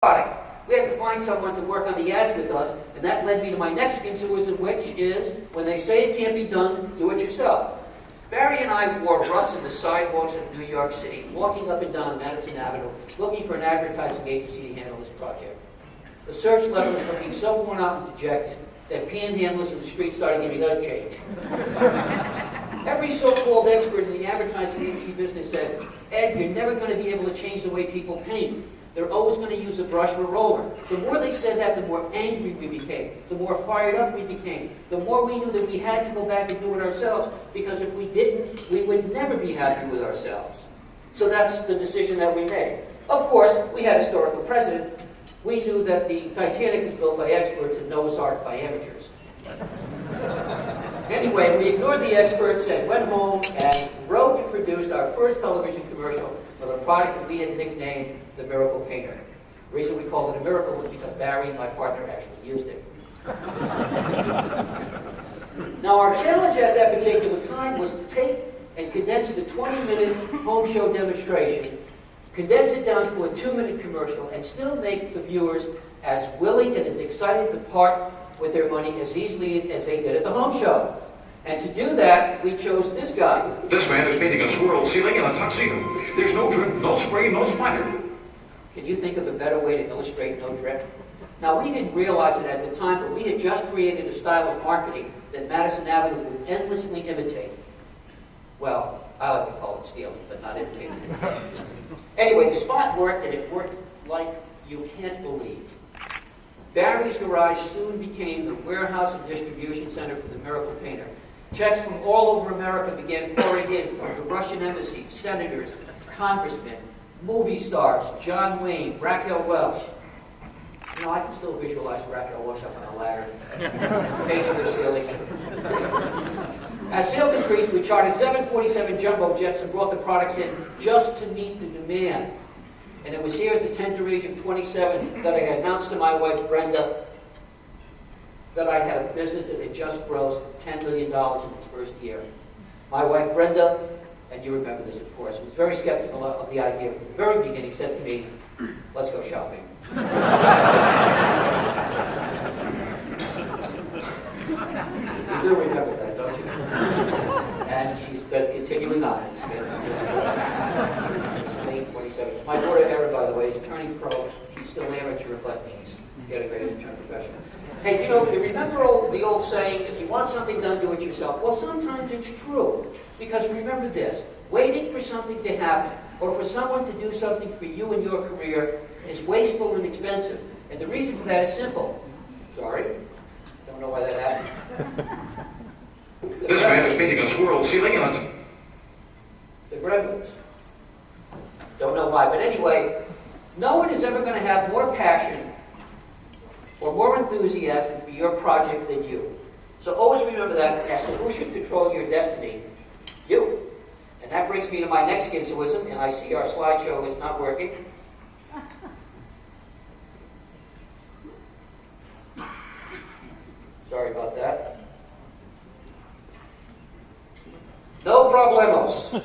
product. We had to find someone to work on the ads with us, and that led me to my next intuition, which is, when they say it can't be done, do it yourself. Barry and I wore ruts in the sidewalks of New York City, walking up and down Madison Avenue, looking for an advertising agency to handle this project. The search level was looking so worn out and dejected that panhandlers in the street started giving us change. Every so-called expert in the advertising agency business said, Ed, you're never going to be able to change the way people paint. They're always going to use a brush or a roller. The more they said that, the more angry we became, the more fired up we became, the more we knew that we had to go back and do it ourselves, because if we didn't, we would never be happy with ourselves. So that's the decision that we made. Of course, we had historical precedent. We knew that the Titanic was built by experts and Noah's Ark by amateurs. Anyway, we ignored the experts and went home and wrote and produced our first television commercial for the product that we had nicknamed the Miracle Painter. The reason we called it a miracle was because Barry, my partner, actually used it. Now, our challenge at that particular time was to take and condense the 20-minute home show demonstration, condense it down to a 2-minute commercial, and still make the viewers as willing and as excited to part with their money as easily as they did at the home show. And to do that, we chose this guy. This man is painting a swirl ceiling in a tuxedo. There's no drip, no spray, no splatter. Can you think of a better way to illustrate no drip? Now, we didn't realize it at the time, but we had just created a style of marketing that Madison Avenue would endlessly imitate. Well, I like to call it stealing, but not imitating. Anyway, the spot worked, and it worked like you can't believe. Barry's garage soon became the warehouse and distribution center for the Miracle Painter. Checks from all over America began pouring in from the Russian embassy, senators, congressmen, movie stars, John Wayne, Raquel Welch. You know, I can still visualize Raquel Welch up on a ladder, painting her ceiling. As sales increased, we chartered 747 jumbo jets and brought the products in just to meet the demand. And it was here at the tender age of 27 that I announced to my wife, Brenda, that I had a business that had just grossed $10 million in its first year. My wife, Brenda, and you remember this, of course, was very skeptical of the idea from the very beginning, said to me, let's go shopping. You do remember that, don't you? And she's been continuing on. It's been just late 27. My daughter, Erin, by the way, is turning pro. She's still amateur, but she's getting ready to turn professional. Hey, you know, you remember the old saying, if you want something done, do it yourself? Well, sometimes it's true. Because remember this, waiting for something to happen, or for someone to do something for you in your career, is wasteful and expensive. And the reason for that is simple. Sorry, don't know why that happened. This man is painting a swirl ceiling in a... The Gremlins. Don't know why, but anyway, no one is ever going to have more passion or more enthusiasm for your project than you. So always remember that as to who should control your destiny. You. And that brings me to my next schizoism, and I see our slideshow is not working. Sorry about that. No problemos.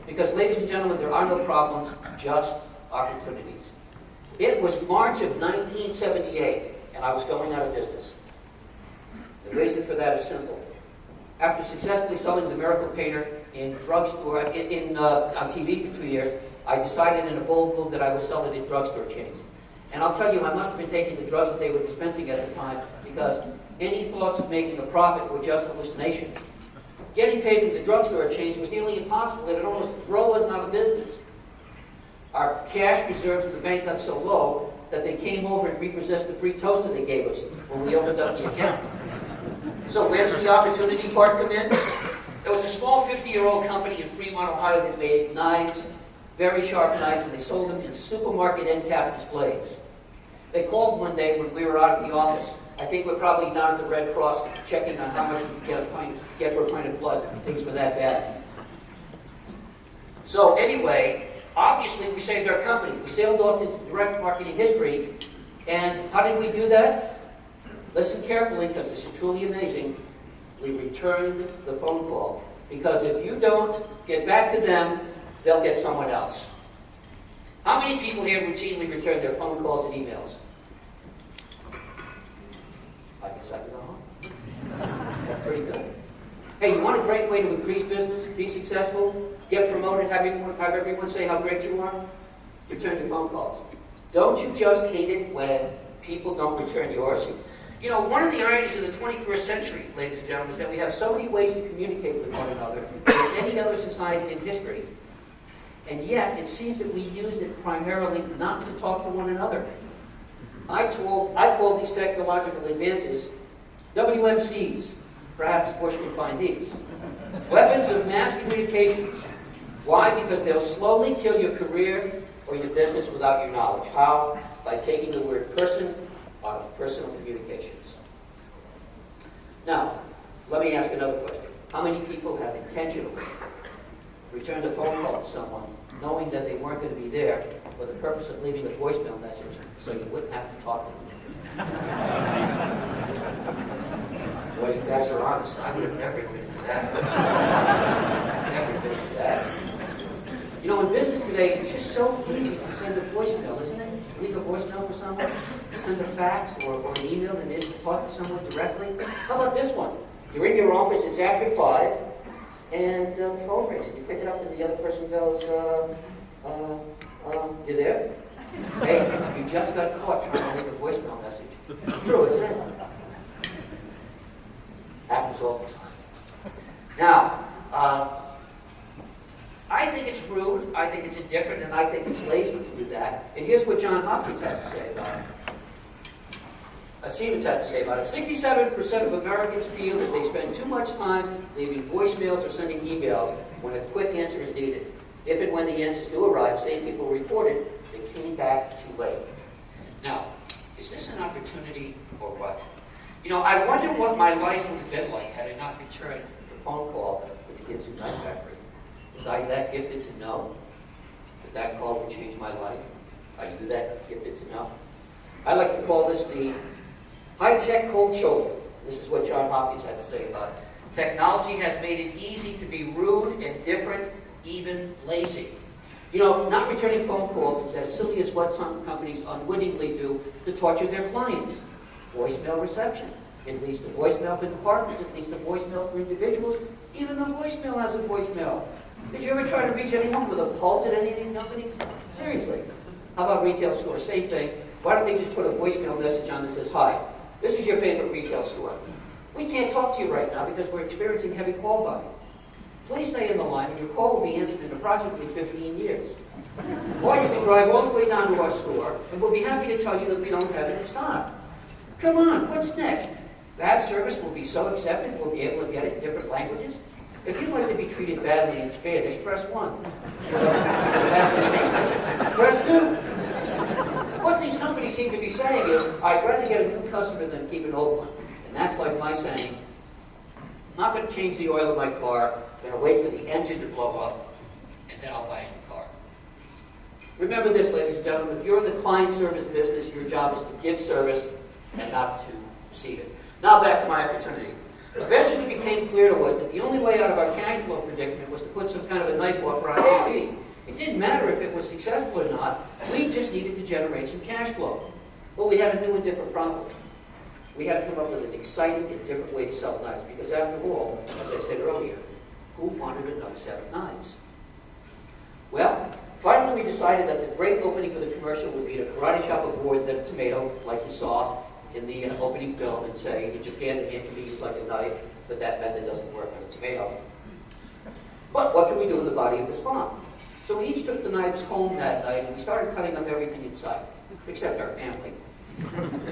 Because, ladies and gentlemen, there are no problems, just opportunities. It was March of 1978, and I was going out of business. The reason for that is simple. After successfully selling the Miracle Painter in drugstore, on TV for 2 years, I decided in a bold move that I would sell it in drugstore chains. And I'll tell you, I must have been taking the drugs that they were dispensing at the time, because any thoughts of making a profit were just hallucinations. Getting paid from the drugstore chains was nearly impossible, and it almost drove us out of business. Our cash reserves at the bank got so low that they came over and repossessed the free toaster they gave us when we opened up the account. So where does the opportunity part come in? There was a small 50-year-old company in Fremont, Ohio that made knives, very sharp knives, and they sold them in supermarket end cap displays. They called one day when we were out of the office. I think we're probably down at the Red Cross checking on how much we could get for a pint of blood. Things were that bad. So anyway, obviously we saved our company. We sailed off into direct marketing history. And how did we do that? Listen carefully, because this is truly amazing. We returned the phone call. Because if you don't get back to them, they'll get someone else. How many people here routinely return their phone calls and emails? I guess I can go home. That's pretty good. Hey, you want a great way to increase business, be successful, get promoted, have everyone say how great you are? Return your phone calls. Don't you just hate it when people don't return yours? You know, one of the ironies of the 21st century, ladies and gentlemen, is that we have so many ways to communicate with one another than any other society in history. And yet, it seems that we use it primarily not to talk to one another. I call these technological advances WMCs. Perhaps Bush can find these. Weapons of mass communications. Why? Because they'll slowly kill your career or your business without your knowledge. How? By taking the word person out of personal communications. Now, let me ask another question. How many people have intentionally returned a phone call to someone knowing that they weren't going to be there for the purpose of leaving a voicemail message so you wouldn't have to talk to them? Boy, you guys are honest. I would have never admitted to that. Never admitted to that. You know, in business today, it's just so easy to send a voicemail, isn't it? Leave a voicemail for someone, send a fax or an email than it is to talk to someone directly. How about this one? You're in your office, it's after 5, and the phone rings, and you pick it up, and the other person goes, you there? Hey, you just got caught trying to leave a voicemail message. True, isn't it? Happens all the time. Now, I think it's rude, I think it's indifferent, and I think it's lazy to do that. And here's what John Hopkins had to say about it. Siemens had to say about it. 67% of Americans feel that they spend too much time leaving voicemails or sending emails when a quick answer is needed. If and when the answers do arrive, same people reported they came back too late. Now, is this an opportunity or what? You know, I wonder what my life would have been like had I not returned the phone call to the Ginsu Knife Factory. Was I that gifted to know that that call would change my life? Are you that gifted to know? I like to call this the high-tech cold shoulder. This is what John Hopkins had to say about it. Technology has made it easy to be rude and different, even lazy. You know, not returning phone calls is as silly as what some companies unwittingly do to torture their clients. Voicemail reception. It leads to voicemail for departments. It leads to voicemail for individuals. Even the voicemail has a voicemail. Did you ever try to reach anyone with a pulse at any of these companies? Seriously. How about retail stores? Same thing. Why don't they just put a voicemail message on that says, "Hi, this is your favorite retail store. We can't talk to you right now because we're experiencing heavy call volume. Please stay in the line and your call will be answered in approximately 15 years. Or you can drive all the way down to our store and we'll be happy to tell you that we don't have it in stock. Come on, what's next? Bad service will be so accepted we'll be able to get it in different languages. If you'd like to be treated badly in Spanish, press 1. If you'd like to be treated badly in English, press 2. What these companies seem to be saying is, I'd rather get a new customer than keep an old one. And that's like my saying, I'm not going to change the oil of my car, I'm going to wait for the engine to blow up, and then I'll buy a new car. Remember this, ladies and gentlemen, if you're in the client service business, your job is to give service and not to receive it. Now back to my opportunity. Eventually it became clear to us that the only way out of our cash flow predicament was to put some kind of a knife offer on TV. It didn't matter if it was successful or not, we just needed to generate some cash flow. But we had a new and different problem. We had to come up with an exciting and different way to sell knives, because after all, as I said earlier, who wanted another set of knives? Well, finally we decided that the great opening for the commercial would be to karate chop aboard the tomato, like you saw in the opening film, and say, in Japan the hand can be used like a knife, but that method doesn't work on a tomato. But what can we do in the body of the spawn? So we each took the knives home that night, and we started cutting up everything in sight, except our family.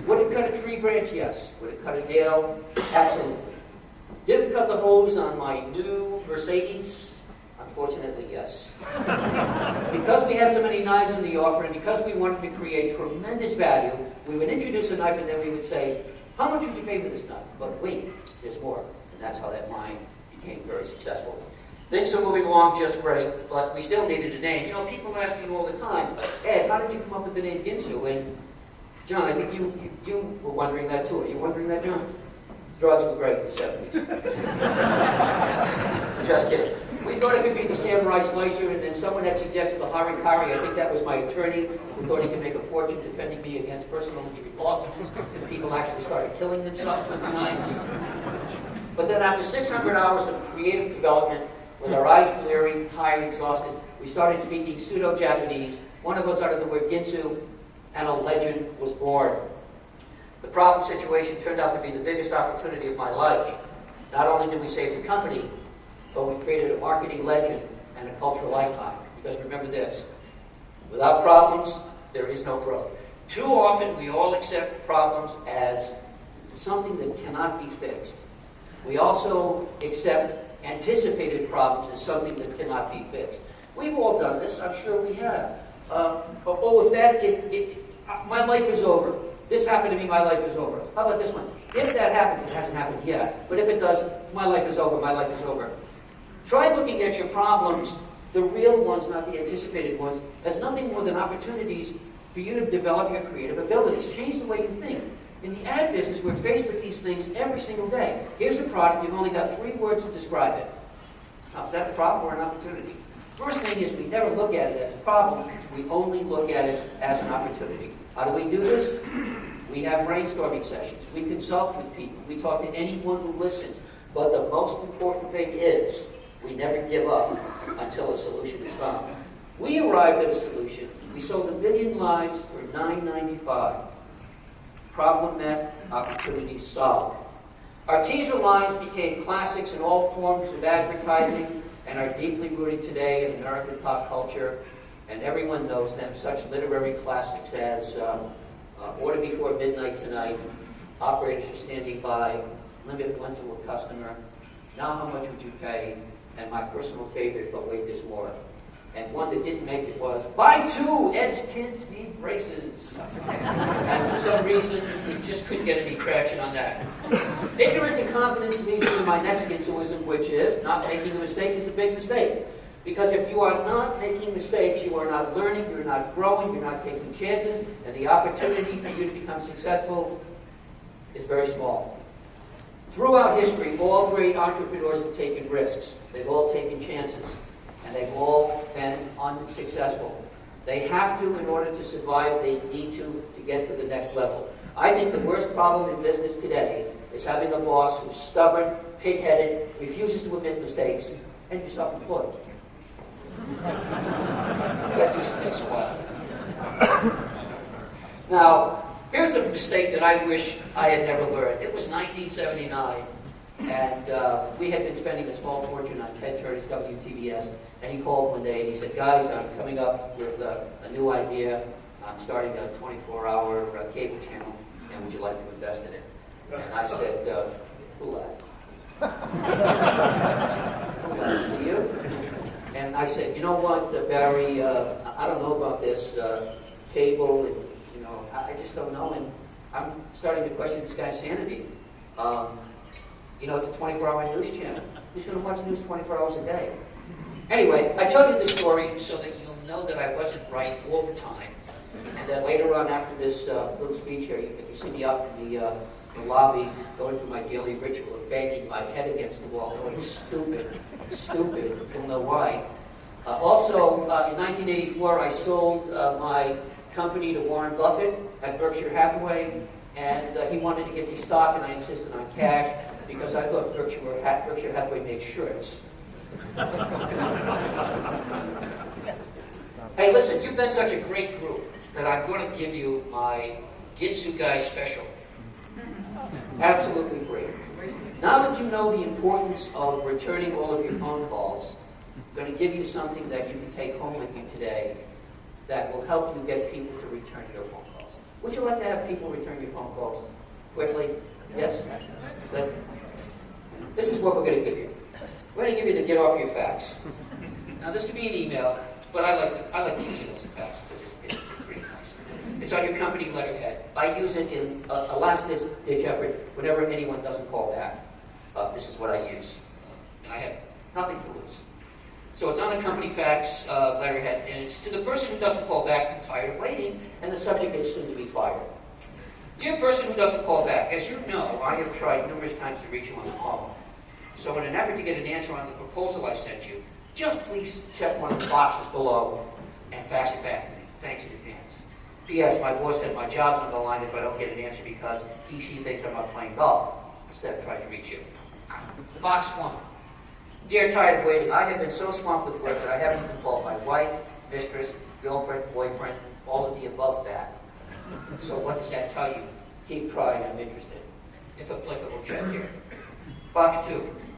Would it cut a tree branch? Yes. Would it cut a nail? Absolutely. Did it cut the hose on my new Mercedes? Unfortunately, yes. Because we had so many knives in the offer, and because we wanted to create tremendous value, we would introduce a knife and then we would say, how much would you pay for this knife? But wait, there's more. And that's how that line became very successful. Things are moving along just great, but we still needed a name. You know, people ask me all the time, Ed, how did you come up with the name Ginsu? And John, I think you were wondering that too. Are you wondering that, John? Drugs were great in the 70s. Just kidding. We thought it could be the samurai slicer, and then someone had suggested the harikari. I think that was my attorney, who thought he could make a fortune defending me against personal injury lawsuits, and people actually started killing themselves with the knives. But then after 600 hours of creative development, with our eyes bleary, tired, exhausted, we started speaking pseudo-Japanese. One of us uttered the word Ginsu, and a legend was born. The problem situation turned out to be the biggest opportunity of my life. Not only did we save the company, but we created a marketing legend and a cultural icon. Because remember this, without problems, there is no growth. Too often, we all accept problems as something that cannot be fixed. We also accept anticipated problems as something that cannot be fixed. We've all done this, I'm sure we have. My life is over. This happened to me, my life is over. How about this one? If that happens, it hasn't happened yet, but if it does, my life is over, my life is over. Try looking at your problems, the real ones, not the anticipated ones, as nothing more than opportunities for you to develop your creative abilities. Change the way you think. In the ad business, we're faced with these things every single day. Here's a product, you've only got 3 words to describe it. Now, is that a problem or an opportunity? First thing is we never look at it as a problem, we only look at it as an opportunity. How do we do this? We have brainstorming sessions, we consult with people, we talk to anyone who listens. But the most important thing is, we never give up until a solution is found. We arrived at a solution. We sold 1 million lives for $9.95. Problem met, opportunity solved. Our teaser lines became classics in all forms of advertising and are deeply rooted today in American pop culture. And everyone knows them, such literary classics as Order Before Midnight Tonight, Operators Are Standing By, Limit One to a Customer, Now How Much Would You Pay, and my personal favorite, But Wait There's More. And one that didn't make it was, Buy 2, Ed's kids need braces. And for some reason, we just couldn't get any traction on that. Ignorance and confidence leads me to my next Ginsuism, which is, not making a mistake is a big mistake. Because if you are not making mistakes, you are not learning, you're not growing, you're not taking chances, and the opportunity for you to become successful is very small. Throughout history, all great entrepreneurs have taken risks. They've all taken chances. And they've all been unsuccessful. They have to, in order to survive, they need to get to the next level. I think the worst problem in business today is having a boss who's stubborn, pig-headed, refuses to admit mistakes, and you're self-employed. That usually takes a while. Now, here's a mistake that I wish I had never learned. It was 1979, and we had been spending a small fortune on Ted Turner's WTBS, and he called one day and he said, guys, I'm coming up with a new idea. I'm starting a 24-hour cable channel, and would you like to invest in it? And I said, who laughed? Who laughed? Do you? And I said, you know what, Barry, I don't know about this cable, and, I just don't know, and I'm starting to question this guy's sanity. It's a 24-hour news channel. Who's going to watch news 24 hours a day? Anyway, I tell you this story so that you'll know that I wasn't right all the time, and that later on after this little speech here, you see me out in the lobby going through my daily ritual of banging my head against the wall, going stupid, you'll know why. Also, in 1984, I sold my company to Warren Buffett at Berkshire Hathaway, and he wanted to give me stock, and I insisted on cash because I thought Berkshire Hathaway made shirts. Hey, listen, you've been such a great group that I'm going to give you my Ginsu Guy special. Absolutely free. Now that you know the importance of returning all of your phone calls, I'm going to give you something that you can take home with you today that will help you get people to return your phone calls. Would you like to have people return your phone calls quickly? Yes? Good. This is what we're going to give you. We're going to give you the get off your facts. Now this could be an email, but I like to use it as a fax because it's pretty nice. It's on your company letterhead. I use it in a last-ditch effort whenever anyone doesn't call back. This is what I use, and I have nothing to lose. So it's on a company fax letterhead, and it's to the person who doesn't call back, I'm tired of waiting, and the subject is soon to be fired. Dear person who doesn't call back, as you know, I have tried numerous times to reach you on the phone. So in an effort to get an answer on the proposal I sent you, just please check one of the boxes below and fax it back to me. Thanks in advance. P.S. My boss said my job's on the line if I don't get an answer because she thinks I'm not playing golf instead of trying to reach you. Box 1. Dear tired of waiting, I have been so swamped with work that I haven't even called my wife, mistress, girlfriend, boyfriend, all of the above that. So what does that tell you? Keep trying, I'm interested. If applicable, check here. Box 2.